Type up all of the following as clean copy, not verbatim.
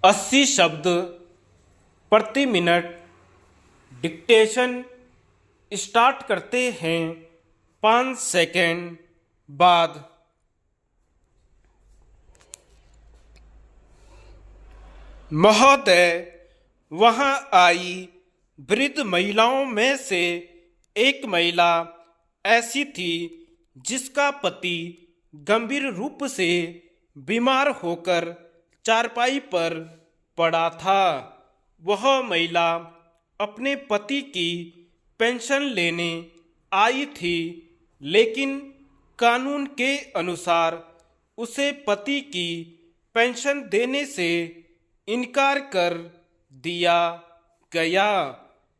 80 शब्द प्रति minute dictation start करते हैं 5 सेकंड बाद। महोदय, वहां आई वृद्ध महिलाओं में से एक महिला ऐसी थी जिसका पति गंभीर रूप से बीमार होकर चारपाई पर पड़ा था। वह महिला अपने पति की पेंशन लेने आई थी, लेकिन कानून के अनुसार उसे पति की पेंशन देने से इनकार कर दिया गया।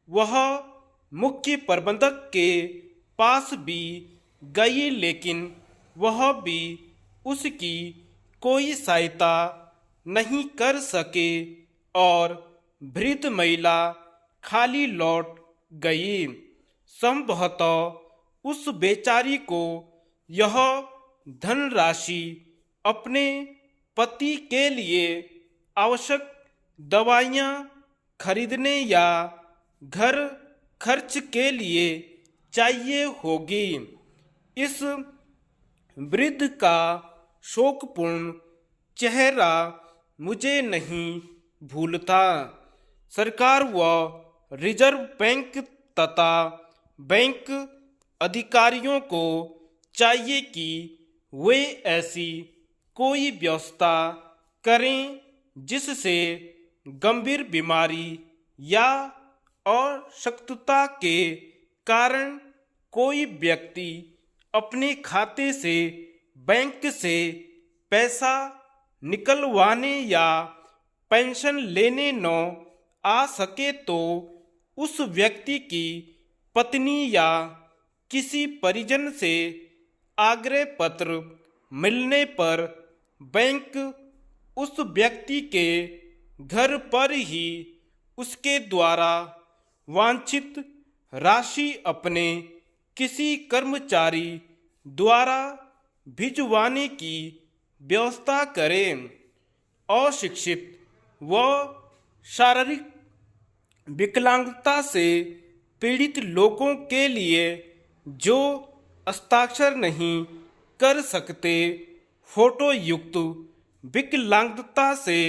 वह मुख्य प्रबंधक के पास भी गई, लेकिन वह भी उसकी कोई सहायता नहीं कर सके और वृद्ध महिला खाली लौट गई। संभवतः उस बेचारी को यह धनराशि अपने पति के लिए आवश्यक दवाइयाँ खरीदने या घर खर्च के लिए चाहिए होगी। इस वृद्ध का शोकपूर्ण चेहरा मुझे नहीं भूलता। सरकार व रिजर्व बैंक तथा बैंक अधिकारियों को चाहिए कि वे ऐसी कोई व्यवस्था करें जिससे गंभीर बीमारी या अशक्तता के कारण कोई व्यक्ति अपने खाते से बैंक से पैसा निकलवाने या पेंशन लेने न आ सके, तो उस व्यक्ति की पत्नी या किसी परिजन से आग्रह पत्र मिलने पर बैंक उस व्यक्ति के घर पर ही उसके द्वारा वांछित राशि अपने किसी कर्मचारी द्वारा भिजवाने की व्यवस्था करें। अशिक्षित व शारीरिक विकलांगता से पीड़ित लोगों के लिए जो हस्ताक्षर नहीं कर सकते, फोटो युक्त विकलांगता से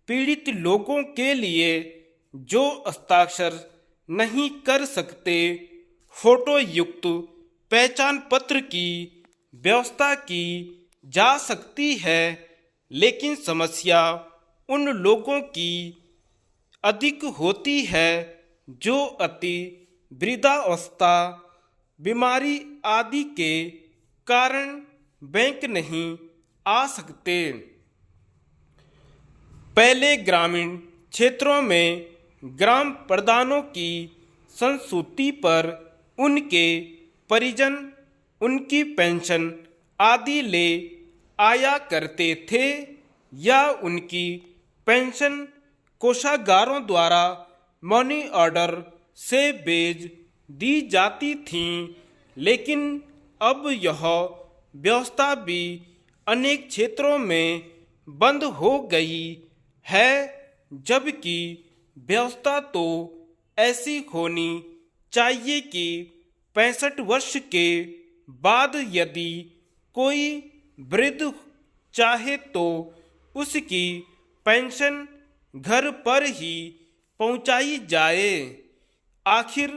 पीड़ित लोगों के लिए जो हस्ताक्षर नहीं कर सकते, फोटो युक्त पहचान पत्र की व्यवस्था की जा सकती है। लेकिन समस्या उन लोगों की अधिक होती है जो अति वृद्धावस्था, बीमारी आदि के कारण बैंक नहीं आ सकते। पहले ग्रामीण क्षेत्रों में ग्राम प्रधानों की संस्तुति पर उनके परिजन उनकी पेंशन आदि ले आया करते थे या उनकी पेंशन कोषागारों द्वारा मनी ऑर्डर से भेज दी जाती थी। लेकिन अब यह व्यवस्था भी अनेक क्षेत्रों में बंद हो गई है, जबकि व्यवस्था तो ऐसी होनी चाहिए कि 65 वर्ष के बाद यदि कोई वृद्ध चाहे तो उसकी पेंशन घर पर ही पहुंचाई जाए। आखिर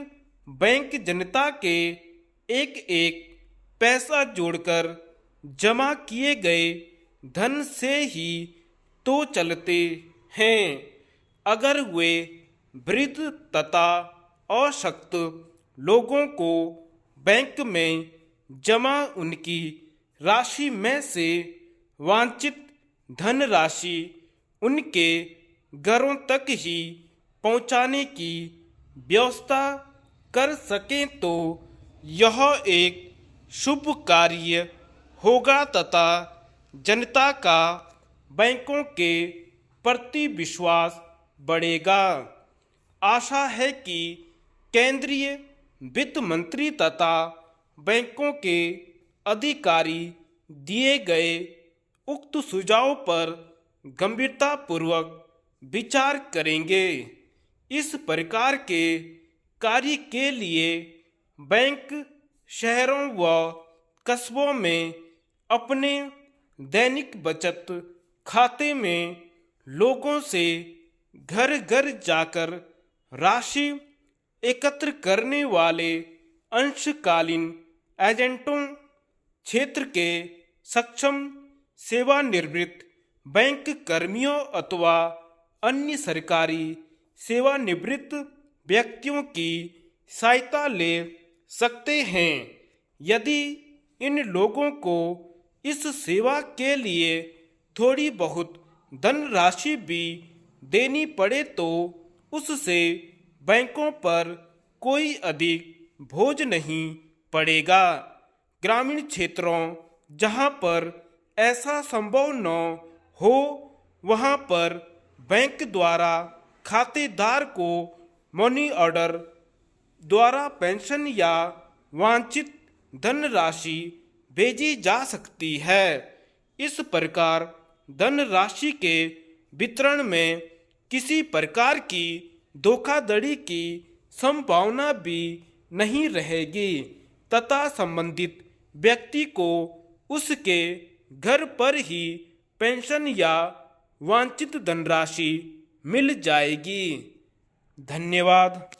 बैंक जनता के एक एक पैसा जोड़कर जमा किए गए धन से ही तो चलते हैं। अगर वे वृद्ध तथा अशक्त लोगों को बैंक में जमा उनकी राशि में से वांछित धनराशि उनके घरों तक ही पहुंचाने की व्यवस्था कर सकें, तो यह एक शुभ कार्य होगा तथा जनता का बैंकों के प्रति विश्वास बढ़ेगा। आशा है कि केंद्रीय वित्त मंत्री तथा बैंकों के अधिकारी दिए गए उक्त सुझाव पर गंभीरतापूर्वक विचार करेंगे। इस प्रकार के कार्य के लिए बैंक शहरों व कस्बों में अपने दैनिक बचत खाते में लोगों से घर घर जाकर राशि एकत्र करने वाले अंशकालीन एजेंटों, क्षेत्र के सक्षम सेवानिवृत्त बैंक कर्मियों अथवा अन्य सरकारी सेवानिवृत्त व्यक्तियों की सहायता ले सकते हैं। यदि इन लोगों को इस सेवा के लिए थोड़ी बहुत धनराशि भी देनी पड़े तो उससे बैंकों पर कोई अधिक बोझ नहीं पड़ेगा। ग्रामीण क्षेत्रों जहां पर ऐसा संभव न हो वहां पर बैंक द्वारा खातेदार को मनी ऑर्डर द्वारा पेंशन या वांछित धनराशि भेजी जा सकती है। इस प्रकार धनराशि के वितरण में किसी प्रकार की धोखाधड़ी की संभावना भी नहीं रहेगी तथा संबंधित व्यक्ति को उसके घर पर ही पेंशन या वांछित धनराशि मिल जाएगी। धन्यवाद।